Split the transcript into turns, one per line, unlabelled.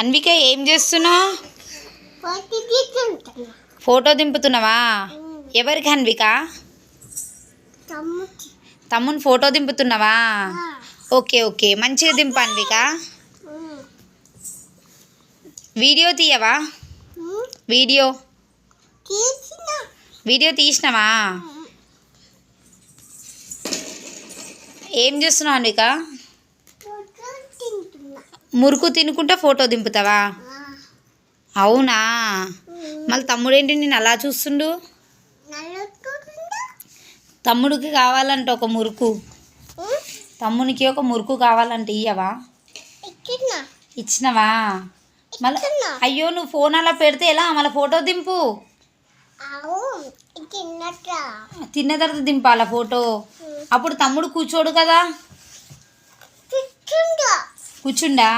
అన్విక ఏం చేస్తున్నావు? ఫోటో దింపుతున్నావా? ఎవరికి అన్విక? తమ్ముని ఫోటో దింపుతున్నావా? ఓకే ఓకే, మంచిగా దింపు అన్విక. వీడియో తీయవా? వీడియో వీడియో తీసినావా? ఏం చేస్తున్నావు అన్విక? మురుకు తినుకుంటా ఫోటో దింపుతావా? అవునా, మళ్ళీ తమ్ముడేంటి నేను అలా చూస్తుండు? తమ్ముడికి కావాలంట ఒక మురుకు, తమ్మునికి ఒక మురుకు కావాలంటే ఇయ్యవా? ఇచ్చినవా? మళ్ళీ అయ్యో, నువ్వు ఫోన్ అలా పెడితే ఎలా? మళ్ళీ ఫోటో దింపు. తిన్న తర్వాత దింపాలా ఫోటో? అప్పుడు తమ్ముడు కూర్చోడు కదా? కూర్చుండా?